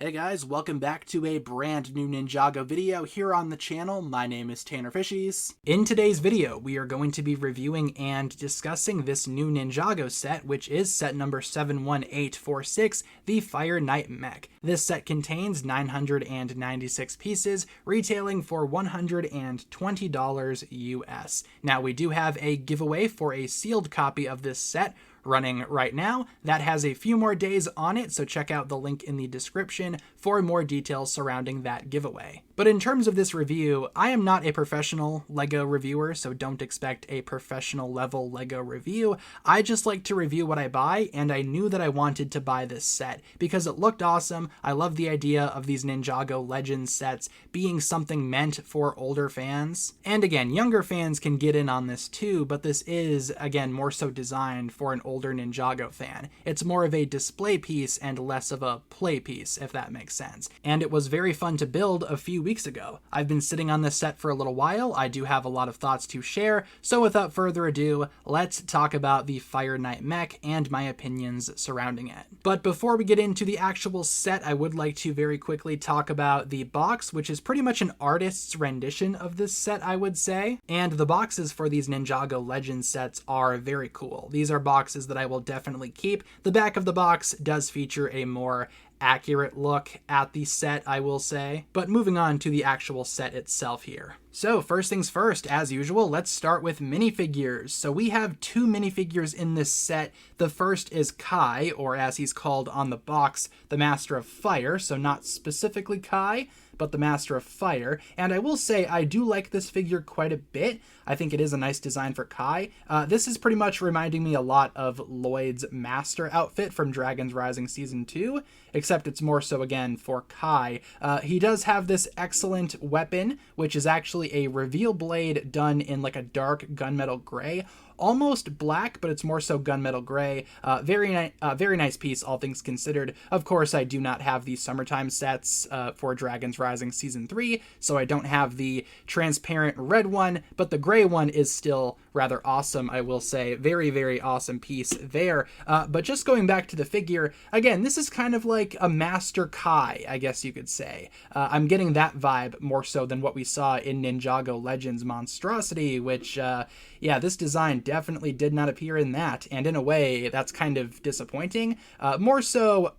Hey guys, welcome back to a brand new Ninjago video here on the channel. My name is TannerFishies. In today's video, we are going to be reviewing and discussing this new Ninjago set, which is set number 71846, the Fire Knight Mech. This set contains 996 pieces, retailing for $120 US. Now, we do have a giveaway for a sealed copy of this set running right now. That has a few more days on it, so check out the link in the description for more details surrounding that giveaway. But in terms of this review, I am not a professional LEGO reviewer, so don't expect a professional level LEGO review. I just like to review what I buy, and I knew that I wanted to buy this set because it looked awesome. I love the idea of these Ninjago Legends sets being something meant for older fans. And again, younger fans can get in on this too, but this is, again, more so designed for an older Ninjago fan. It's more of a display piece and less of a play piece, if that makes sense. And it was very fun to build a few weeks ago. I've been sitting on this set for a little while. I do have a lot of thoughts to share, so without further ado, let's talk about the Fire Knight Mech and my opinions surrounding it. But before we get into the actual set, I would like to very quickly talk about the box, which is pretty much an artist's rendition of this set, I would say. And the boxes for these Ninjago Legends sets are very cool. These are boxes that I will definitely keep. The back of the box does feature a more accurate look at the set, I will say. But moving on to the actual set itself here. So first things first, as usual, let's start with minifigures. So we have two minifigures in this set. The first is Kai, or as he's called on the box, the Master of Fire. So not specifically Kai, but the Master of Fire. And I will say I do like this figure quite a bit. I think it is a nice design for Kai. This is pretty much reminding me a lot of Lloyd's Master outfit from Dragon's Rising Season 2, except it's more so, again, for Kai. He does have this excellent weapon, which is actually a reveal blade done in like a dark gunmetal gray. Almost black, but it's more so gunmetal gray. Very nice piece, all things considered. Of course, I do not have the summertime sets for Dragon's Rising Season 3, so I don't have the transparent red one, but the gray one is still rather awesome, I will say. Very, very awesome piece there. But just going back to the figure, again, this is kind of like a Master Kai, I guess you could say. I'm getting that vibe more so than what we saw in Ninjago Legends Monstrosity, which, yeah, this design definitely did not appear in that, and in a way, that's kind of disappointing. More so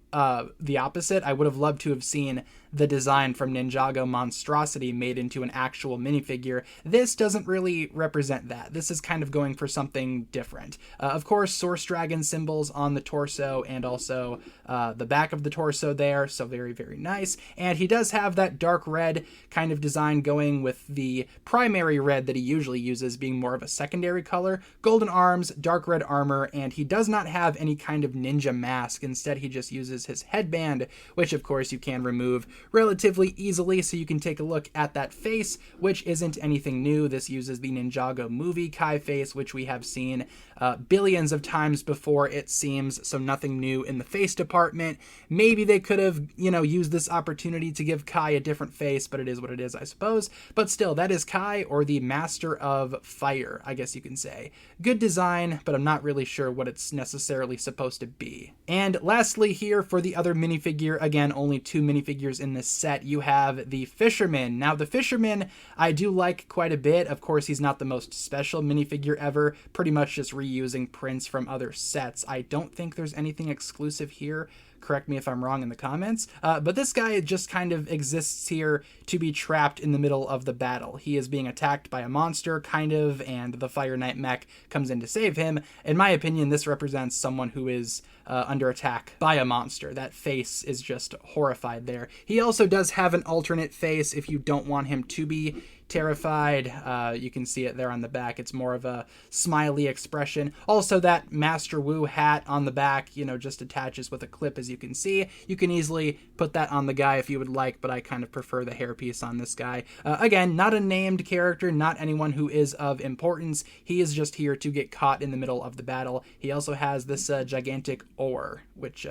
the opposite. I would have loved to have seen the design from Ninjago Monstrosity made into an actual minifigure. This doesn't really represent that. This is kind of going for something different. Of course, Source Dragon symbols on the torso and also the back of the torso there, so very, very nice. And he does have that dark red kind of design going with the primary red that he usually uses being more of a secondary color. Golden arms, dark red armor, and he does not have any kind of ninja mask. Instead, he just uses his headband, which of course you can remove relatively easily, so you can take a look at that face, which isn't anything new. This uses the Ninjago movie Kai face, which we have seen billions of times before, it seems, so nothing new in the face department. Maybe they could have, used this opportunity to give Kai a different face, but it is what it is, I suppose. But still, that is Kai, or the Master of Fire, I guess you can say. Good design, but I'm not really sure what it's necessarily supposed to be. And lastly here, for the other minifigure, again, only two minifigures in this set, you have the Fisherman. Now, the Fisherman I do like quite a bit. Of course, he's not the most special minifigure ever, pretty much just reusing prints from other sets. I don't think there's anything exclusive here. Correct me if I'm wrong in the comments. But this guy just kind of exists here to be trapped in the middle of the battle. He is being attacked by a monster, kind of, and the Fire Knight Mech comes in to save him. In my opinion, this represents someone who is under attack by a monster. That face is just horrified there. He also does have an alternate face if you don't want him to be terrified. You can see it there on the back. It's more of a smiley expression. Also, that Master Wu hat on the back, just attaches with a clip, as you can see. You can easily put that on the guy if you would like, but I kind of prefer the hairpiece on this guy. Again, not a named character, not anyone who is of importance. He is just here to get caught in the middle of the battle. He also has this gigantic oar, which,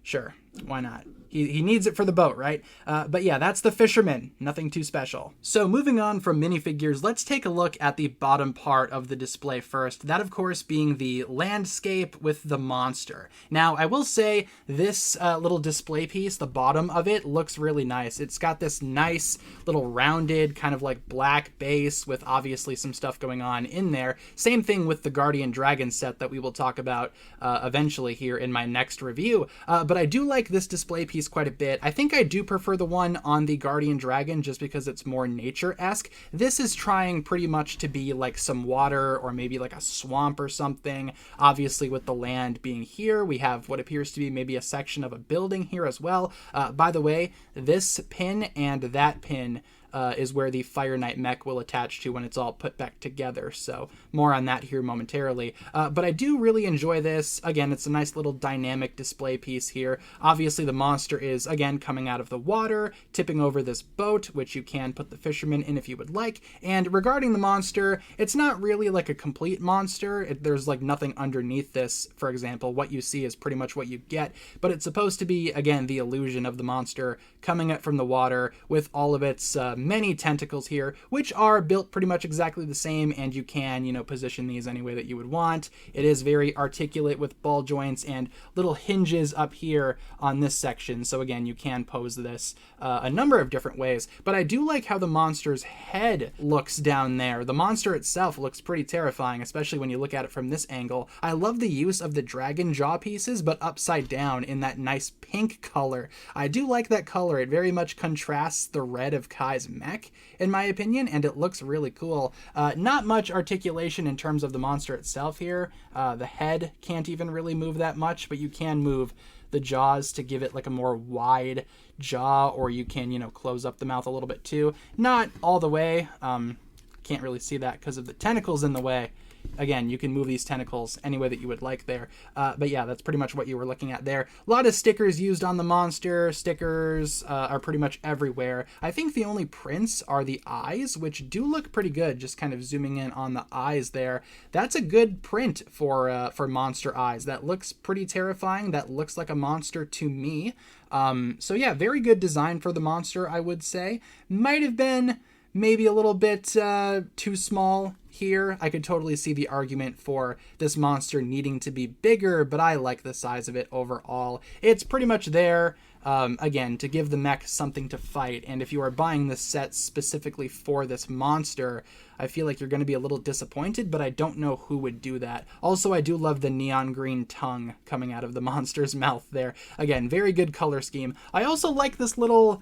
sure, why not? he needs it for the boat, right? But yeah, that's the fisherman. Nothing too special. So moving on from minifigures, let's take a look at the bottom part of the display first. That, of course, being the landscape with the monster. Now, I will say this little display piece, the bottom of it, looks really nice. It's got this nice little rounded kind of like black base with obviously some stuff going on in there. Same thing with the Guardian Dragon set that we will talk about eventually here in my next review. But I do like this display piece quite a bit. I think I do prefer the one on the Guardian Dragon just because it's more nature-esque. This is trying pretty much to be like some water or maybe like a swamp or something. Obviously with the land being here, we have what appears to be maybe a section of a building here as well. By the way, this pin and that pin is where the Fire Knight mech will attach to when it's all put back together. So more on that here momentarily. But I do really enjoy this. Again, it's a nice little dynamic display piece here. Obviously the monster is, again, coming out of the water, tipping over this boat, which you can put the fisherman in if you would like. And regarding the monster, it's not really like a complete monster. There's like nothing underneath this, for example. What you see is pretty much what you get. But it's supposed to be, again, the illusion of the monster coming up from the water with all of its many tentacles here, which are built pretty much exactly the same, and you can, position these any way that you would want. It is very articulate with ball joints and little hinges up here on this section, so again, you can pose this a number of different ways, but I do like how the monster's head looks down there. The monster itself looks pretty terrifying, especially when you look at it from this angle. I love the use of the dragon jaw pieces, but upside down in that nice pink color. I do like that color. It very much contrasts the red of Kai's mech, in my opinion, and it looks really cool. Not much articulation in terms of the monster itself here. The head can't even really move that much, but you can move the jaws to give it like a more wide jaw, or you can, close up the mouth a little bit too. Not all the way. Can't really see that because of the tentacles in the way. Again, you can move these tentacles any way that you would like there. But yeah, that's pretty much what you were looking at there. A lot of stickers used on the monster. Stickers are pretty much everywhere. I think the only prints are the eyes, which do look pretty good. Just kind of zooming in on the eyes there. That's a good print for monster eyes. That looks pretty terrifying. That looks like a monster to me. So yeah, very good design for the monster, I would say. Might have been maybe a little bit too small here. I could totally see the argument for this monster needing to be bigger, but I like the size of it overall. It's pretty much there, again, to give the mech something to fight, and if you are buying this set specifically for this monster, I feel like you're going to be a little disappointed, but I don't know who would do that. Also, I do love the neon green tongue coming out of the monster's mouth there. Again, very good color scheme. I also like this little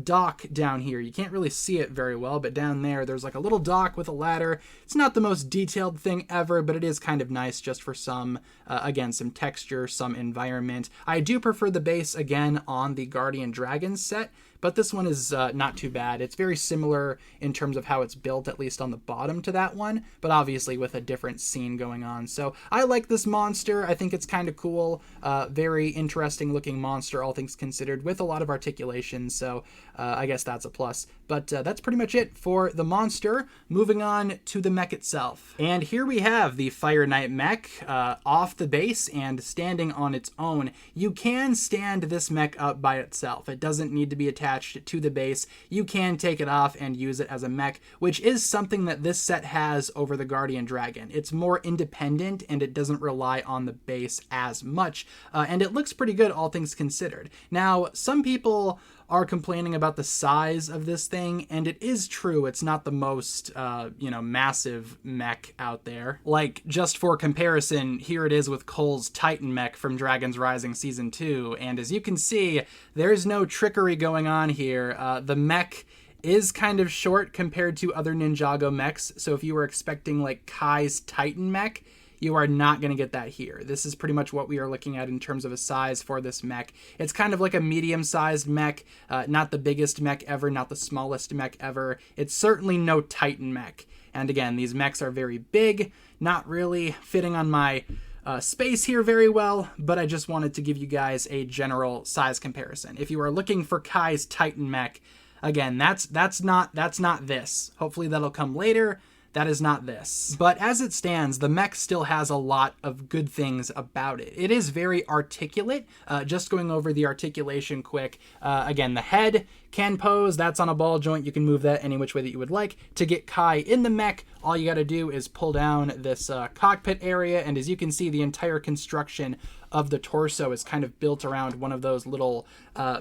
dock down here. You can't really see it very well, but down there, there's like a little dock with a ladder. It's not the most detailed thing ever, but it is kind of nice just for some, again, some texture, some environment. I do prefer the base, again, on the Guardian Dragon set, but this one is not too bad. It's very similar in terms of how it's built, at least on the bottom to that one, but obviously with a different scene going on. So I like this monster. I think it's kind of cool. Very interesting looking monster, all things considered, with a lot of articulation. So I guess that's a plus. But that's pretty much it for the monster. Moving on to the mech itself. And here we have the Fire Knight mech off the base and standing on its own. You can stand this mech up by itself. It doesn't need to be attached to the base. You can take it off and use it as a mech, which is something that this set has over the Guardian Dragon. It's more independent and it doesn't rely on the base as much, and it looks pretty good, all things considered. Now, some people are complaining about the size of this thing, and it is true, it's not the most, massive mech out there. Like, just for comparison, here it is with Cole's Titan mech from Dragon's Rising Season 2, and as you can see, there's no trickery going on here. The mech is kind of short compared to other Ninjago mechs, so if you were expecting, like, Kai's Titan mech, you are not going to get that here. This is pretty much what we are looking at in terms of a size for this mech. It's kind of like a medium-sized mech, not the biggest mech ever, not the smallest mech ever. It's certainly no Titan mech. And again, these mechs are very big, not really fitting on my space here very well, but I just wanted to give you guys a general size comparison. If you are looking for Kai's Titan mech, again, that's not this. Hopefully that'll come later. That is not this. But as it stands, the mech still has a lot of good things about it. It is very articulate. Just going over the articulation quick. Again, the head can pose. That's on a ball joint. You can move that any which way that you would like. To get Kai in the mech, all you got to do is pull down this cockpit area, and as you can see, the entire construction of the torso is kind of built around one of those little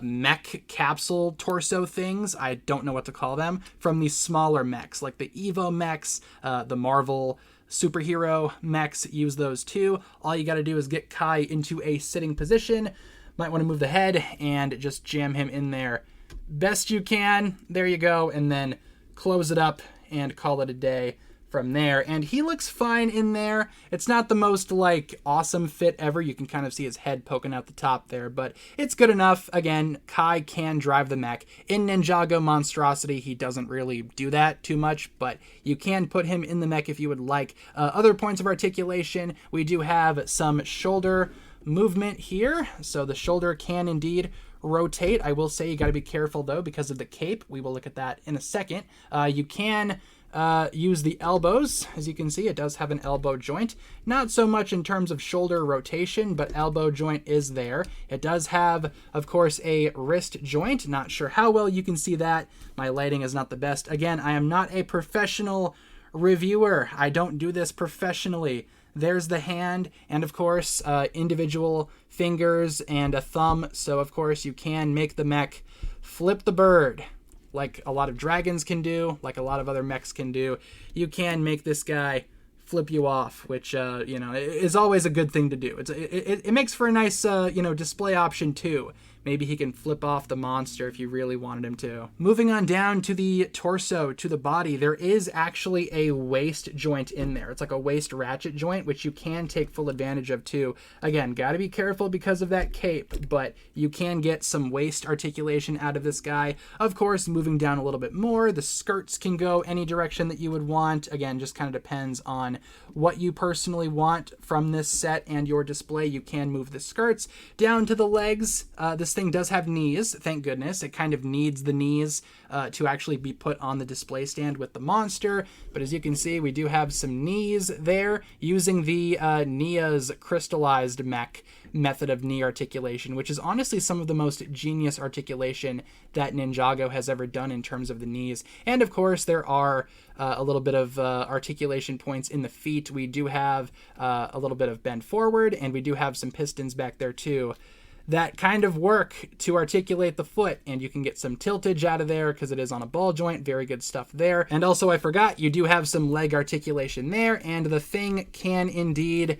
mech capsule torso things. I don't know what to call them. From these smaller mechs, like the Evo mechs, the Marvel superhero mechs use those too. All you got to do is get Kai into a sitting position. Might want to move the head and just jam him in there best you can. There you go. And then close it up and call it a day from there. And he looks fine in there. It's not the most like awesome fit ever. You can kind of see his head poking out the top there, but it's good enough. Again, Kai can drive the mech. In Ninjago Monstrosity, he doesn't really do that too much, but you can put him in the mech if you would like. Other points of articulation, we do have some shoulder movement here. So the shoulder can indeed rotate. I will say you got to be careful though because of the cape. We will look at that in a second. You can use the elbows. As you can see, it does have an elbow joint. Not so much in terms of shoulder rotation, but elbow joint is there. It does have, of course, a wrist joint. Not sure how well you can see that. My lighting is not the best. Again, I am not a professional reviewer. I don't do this professionally. There's the hand, and of course, individual fingers and a thumb. So, of course, you can make the mech flip the bird, like a lot of dragons can do, like a lot of other mechs can do. You can make this guy flip you off, which, is always a good thing to do. It makes for a nice, display option, too. Maybe he can flip off the monster if you really wanted him to. Moving on down to the torso, to the body, there is actually a waist joint in there. It's like a waist ratchet joint, which you can take full advantage of too. Again, gotta be careful because of that cape, but you can get some waist articulation out of this guy. Of course, moving down a little bit more, the skirts can go any direction that you would want. Again, just kind of depends on what you personally want from this set and your display. You can move the skirts down to the legs. This thing does have knees, thank goodness. It kind of needs the knees to actually be put on the display stand with the monster. But as you can see, we do have some knees there using the Nia's crystallized mech method of knee articulation, which is honestly some of the most genius articulation that Ninjago has ever done in terms of the knees. And of course, there are a little bit of articulation points in the feet. We do have a little bit of bend forward, and we do have some pistons back there too that kind of work to articulate the foot, and you can get some tiltage out of there because it is on a ball joint. Very good stuff there. And also, I forgot, you do have some leg articulation there, and the thing can indeed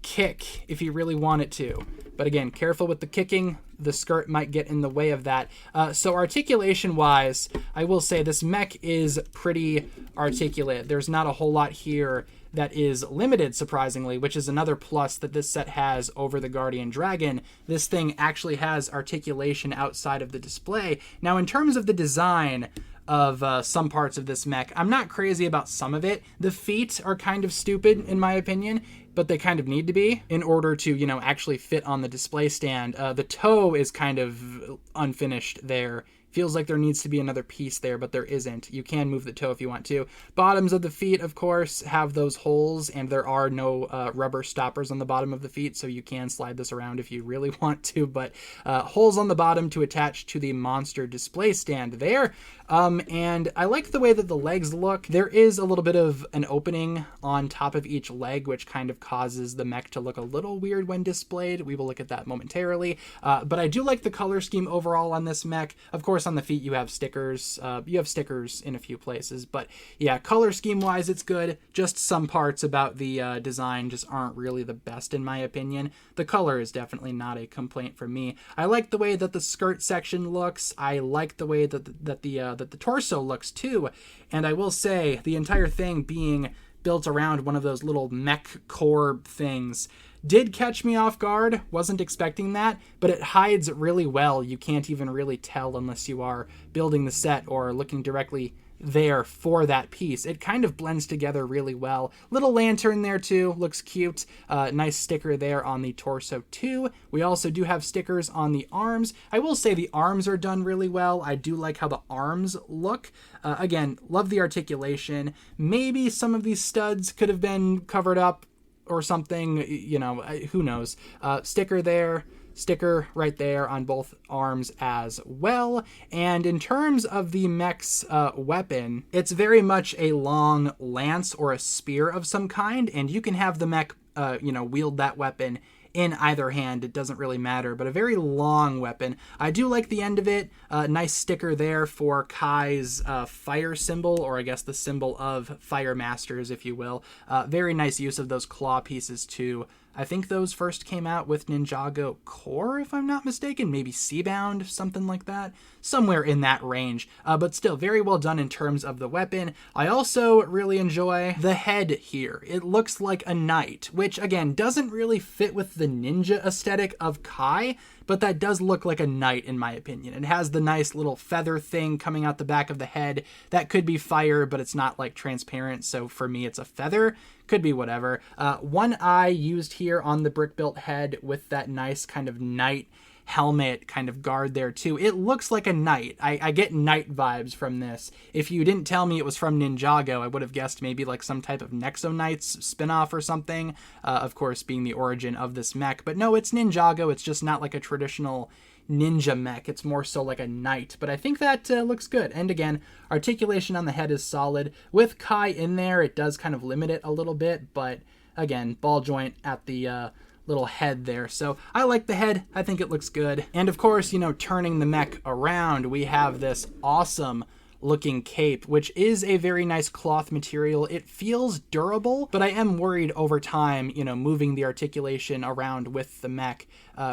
kick if you really want it to. But again, careful with the kicking. The skirt might get in the way of that. So articulation-wise, I will say this mech is pretty articulate. There's not a whole lot here that is limited, surprisingly, which is another plus that this set has over the Guardian Dragon. This thing actually has articulation outside of the display. Now, in terms of the design of some parts of this mech, I'm not crazy about some of it. The feet are kind of stupid, in my opinion, but they kind of need to be in order to, actually fit on the display stand. The toe is kind of unfinished there. Feels like there needs to be another piece there, but there isn't. You can move the toe if you want to. Bottoms of the feet, of course, have those holes, and there are no rubber stoppers on the bottom of the feet, so you can slide this around if you really want to, but holes on the bottom to attach to the monster display stand there. And I like the way that the legs look. There is a little bit of an opening on top of each leg, which kind of causes the mech to look a little weird when displayed. We will look at that momentarily. But I do like the color scheme overall on this mech. Of course, on the feet, you have stickers. You have stickers in a few places. But yeah, color scheme-wise, it's good. Just some parts about the design just aren't really the best, in my opinion. The color is definitely not a complaint for me. I like the way that the skirt section looks. I like the way that the torso looks too. And I will say, the entire thing being built around one of those little mech core things did catch me off guard. Wasn't expecting that, but it hides really well. You can't even really tell unless you are building the set or looking directly there for that piece. It kind of blends together really well. Little lantern there too, looks cute. Nice sticker there on the torso too. We also do have stickers on the arms. I will say the arms are done really well. I do like how the arms look. Again, love the articulation. Maybe some of these studs could have been covered up or something, you know, who knows. Sticker there. Sticker right there on both arms as well. And in terms of the mech's weapon, it's very much a long lance or a spear of some kind, and you can have the mech, wield that weapon in either hand. It doesn't really matter, but a very long weapon. I do like the end of it. Nice sticker there for Kai's fire symbol, or I guess the symbol of Fire Masters, if you will. Very nice use of those claw pieces too. I think those first came out with Ninjago Core, if I'm not mistaken. Maybe Seabound, something like that. Somewhere in that range. But still, very well done in terms of the weapon. I also really enjoy the head here. It looks like a knight, which, again, doesn't really fit with the ninja aesthetic of Kai, but that does look like a knight in my opinion. It has the nice little feather thing coming out the back of the head. That could be fire, but it's not like transparent, so for me it's a feather. Could be whatever. One eye used here on the brick-built head with that nice kind of knight helmet kind of guard there too. It looks like a knight. I get knight vibes from this. If you didn't tell me it was from Ninjago, I would have guessed maybe like some type of Nexo Knights spinoff or something, of course being the origin of this mech. But no, it's Ninjago. It's just not like a traditional ninja mech. It's more so like a knight, but I think that looks good. And again, articulation on the head is solid. With Kai in there, it does kind of limit it a little bit, but again, ball joint at the little head there. So I like the head. I think it looks good. And of course, you know, turning the mech around, we have this awesome looking cape, which is a very nice cloth material. It feels durable, but I am worried over time, you know, moving the articulation around with the mech,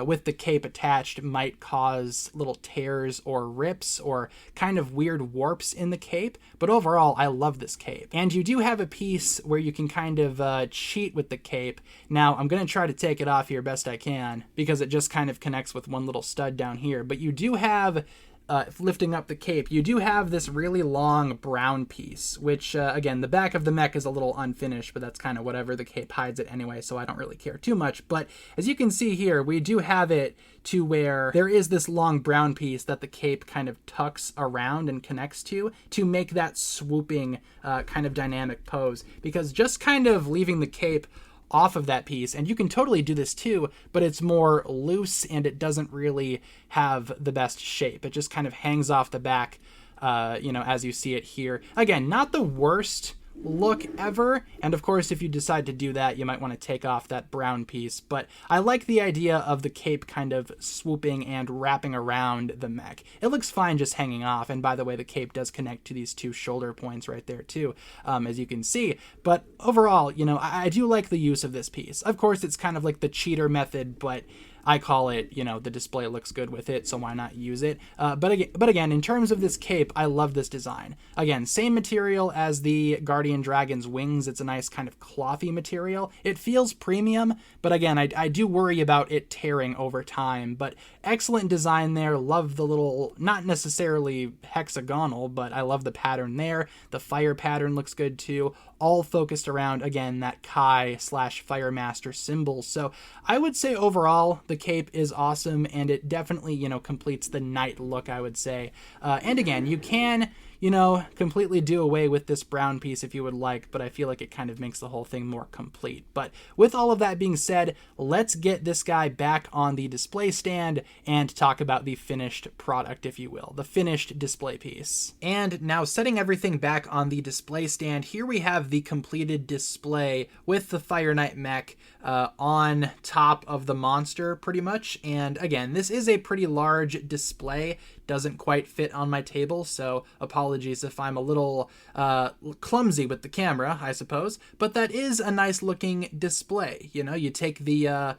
with the cape attached, might cause little tears or rips or kind of weird warps in the cape. But overall, I love this cape. And you do have a piece where you can kind of cheat with the cape. Now, I'm going to try to take it off here best I can because it just kind of connects with one little stud down here. But you do have lifting up the cape, you do have this really long brown piece, which, again, the back of the mech is a little unfinished, but that's kind of whatever. The cape hides it anyway, so I don't really care too much. But as you can see here, we do have it to where there is this long brown piece that the cape kind of tucks around and connects to make that swooping kind of dynamic pose. Because just kind of leaving the cape off of that piece, and you can totally do this too, but it's more loose and it doesn't really have the best shape. It just kind of hangs off the back, as you see it here. Again, not the worst look ever, and of course if you decide to do that, you might want to take off that brown piece, but I like the idea of the cape kind of swooping and wrapping around the mech. It looks fine just hanging off, and by the way, the cape does connect to these two shoulder points right there too, as you can see. But overall, you know, I do like the use of this piece. Of course, it's kind of like the cheater method, but I call it, you know, the display looks good with it, so why not use it? But again, in terms of this cape, I love this design. Again, same material as the Guardian Dragon's wings. It's a nice kind of clothy material. It feels premium, but again, I do worry about it tearing over time. But excellent design there. Love the little, not necessarily hexagonal, but I love the pattern there. The fire pattern looks good too. All focused around, again, that Kai/Fire Master symbol. So I would say overall, the cape is awesome, and it definitely, you know, completes the knight look, I would say. And again, you can, you know, completely do away with this brown piece if you would like, but I feel like it kind of makes the whole thing more complete. But with all of that being said, let's get this guy back on the display stand and talk about the finished product, if you will, the finished display piece. And now setting everything back on the display stand, here we have the completed display with the Fire Knight mech on top of the monster pretty much. And again, this is a pretty large display. Doesn't quite fit on my table, so apologies if I'm a little clumsy with the camera, I suppose. But that is a nice looking display. You know, you take the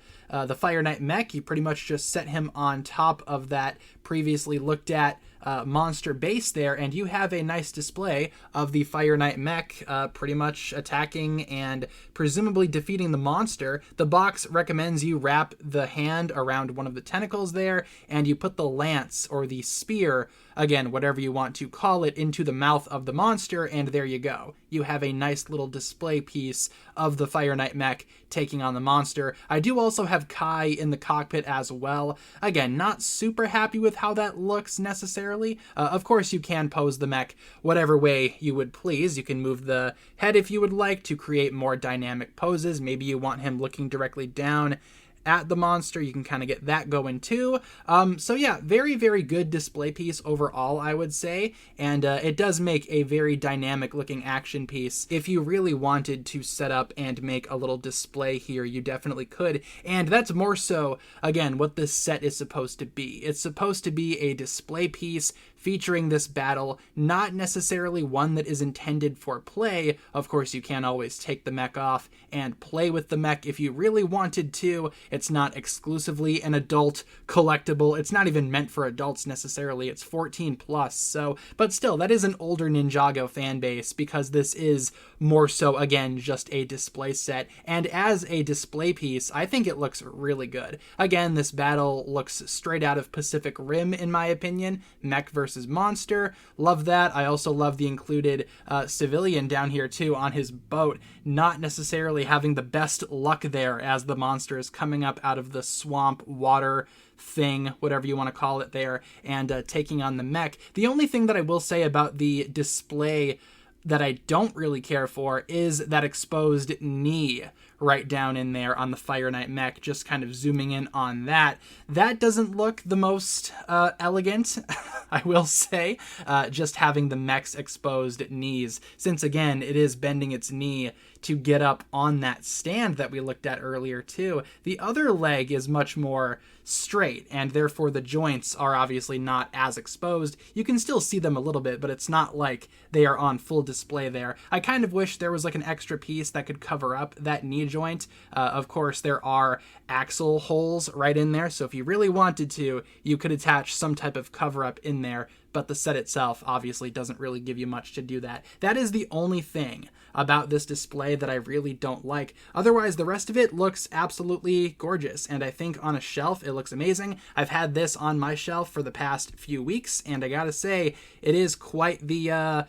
Fire Knight mech, you pretty much just set him on top of that previously looked at monster base there, and you have a nice display of the Fire Knight mech pretty much attacking and presumably defeating the monster. The box recommends you wrap the hand around one of the tentacles there, and you put the lance or the spear again, whatever you want to call it, into the mouth of the monster, and there you go. You have a nice little display piece of the Fire Knight mech taking on the monster. I do also have Kai in the cockpit as well. Again, not super happy with how that looks necessarily. Of course, you can pose the mech whatever way you would please. You can move the head if you would like to create more dynamic poses. Maybe you want him looking directly down at the monster. You can kind of get that going too. So yeah, very, very good display piece overall, I would say. And it does make a very dynamic looking action piece. If you really wanted to set up and make a little display here, you definitely could. And that's more so, again, what this set is supposed to be. It's supposed to be a display piece featuring this battle, not necessarily one that is intended for play. Of course, you can always take the mech off and play with the mech if you really wanted to. It's not exclusively an adult collectible. It's not even meant for adults necessarily. It's 14 plus. So, but still, that is an older Ninjago fan base because this is more so, again, just a display set. And as a display piece, I think it looks really good. Again, this battle looks straight out of Pacific Rim, in my opinion. Mech versus monster. Love that. I also love the included civilian down here too on his boat, not necessarily having the best luck there as the monster is coming up out of the swamp water thing, whatever you want to call it there, and taking on the mech. The only thing that I will say about the display that I don't really care for is that exposed knee right down in there on the Fire Knight mech, just kind of zooming in on that. That doesn't look the most elegant, I will say, just having the mech's exposed knees, since again, it is bending its knee to get up on that stand that we looked at earlier too. The other leg is much more straight, and therefore the joints are obviously not as exposed. You can still see them a little bit, but it's not like they are on full display there. I kind of wish there was like an extra piece that could cover up that knee joint. Of course, there are axle holes right in there, so if you really wanted to, you could attach some type of cover up in there, but the set itself obviously doesn't really give you much to do that. That is the only thing about this display that I really don't like. Otherwise, the rest of it looks absolutely gorgeous, and I think on a shelf it looks amazing. I've had this on my shelf for the past few weeks, and I gotta say, it is quite the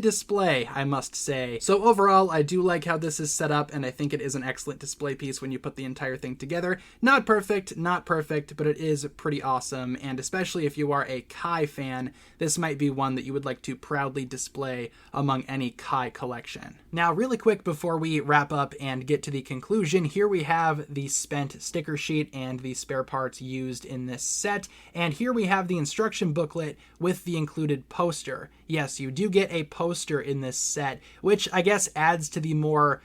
display, I must say. So overall, I do like how this is set up, and I think it is an excellent display piece when you put the entire thing together. Not perfect, but it is pretty awesome, and especially if you are a Kai fan, this might be one that you would like to proudly display among any Kai collection. Now, really quick before we wrap up and get to the conclusion, here we have the spent sticker sheet and the spare parts used in this set, and here we have the instruction booklet with the included poster. Yes, you do get a poster in this set, which I guess adds to the more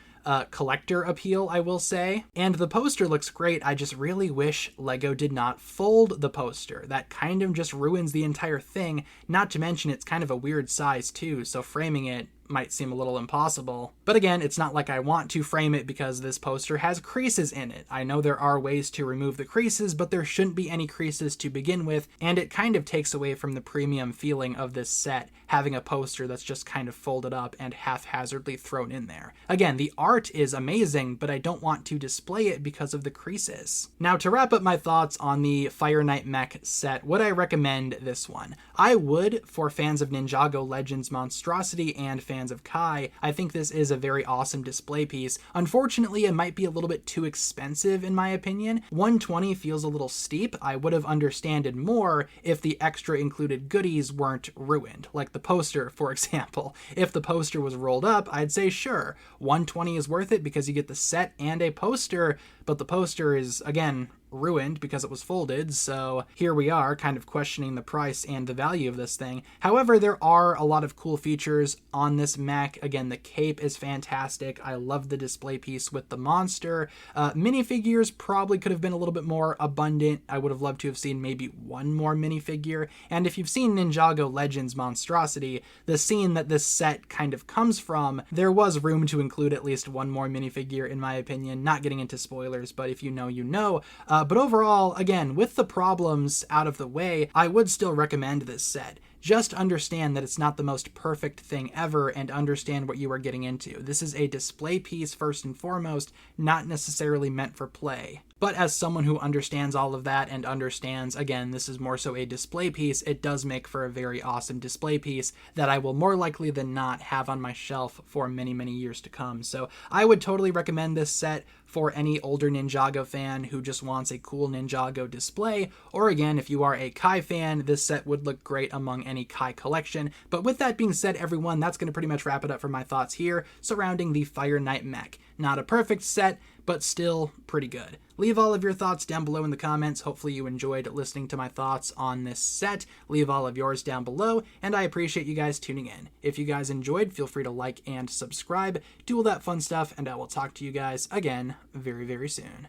collector appeal, I will say. And the poster looks great. I just really wish LEGO did not fold the poster. That kind of just ruins the entire thing, not to mention it's kind of a weird size too, so framing it might seem a little impossible. But again, it's not like I want to frame it because this poster has creases in it. I know there are ways to remove the creases, but there shouldn't be any creases to begin with, and it kind of takes away from the premium feeling of this set, having a poster that's just kind of folded up and haphazardly thrown in there. Again, the art is amazing, but I don't want to display it because of the creases. Now, to wrap up my thoughts on the Fire Knight mech set, would I recommend this one? I would, for fans of Ninjago Legends Monstrosity and fans of Kai. I think this is a very awesome display piece. Unfortunately, it might be a little bit too expensive in my opinion. $120 feels a little steep. I would have understood more if the extra included goodies weren't ruined, like the poster, for example. If the poster was rolled up, I'd say sure, $120 is worth it because you get the set and a poster, but the poster is, again, ruined because it was folded, so here we are kind of questioning the price and the value of this thing. However, there are a lot of cool features on this mech. Again, the cape is fantastic. I love the display piece with the monster. Minifigures probably could have been a little bit more abundant. I would have loved to have seen maybe one more minifigure, and if you've seen Ninjago Legends Monstrosity, the scene that this set kind of comes from, there was room to include at least one more minifigure in my opinion. Not getting into spoilers, but if you know, you know. But overall, again, with the problems out of the way, I would still recommend this set. just understand that it's not the most perfect thing ever, and understand what you are getting into. This is a display piece first and foremost, not necessarily meant for play. But as someone who understands all of that and understands, again, this is more so a display piece, it does make for a very awesome display piece that I will more likely than not have on my shelf for many, many years to come. So I would totally recommend this set for any older Ninjago fan who just wants a cool Ninjago display, or again, if you are a Kai fan, this set would look great among any Kai collection. But with that being said, everyone, that's going to pretty much wrap it up for my thoughts here surrounding the Fire Knight mech. Not a perfect set, but still pretty good. Leave all of your thoughts down below in the comments. Hopefully you enjoyed listening to my thoughts on this set. Leave all of yours down below, and I appreciate you guys tuning in. If you guys enjoyed, feel free to like and subscribe, do all that fun stuff, and I will talk to you guys again very, very soon.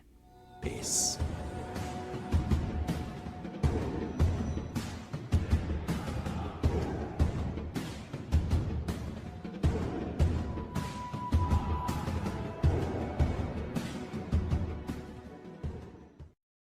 Peace.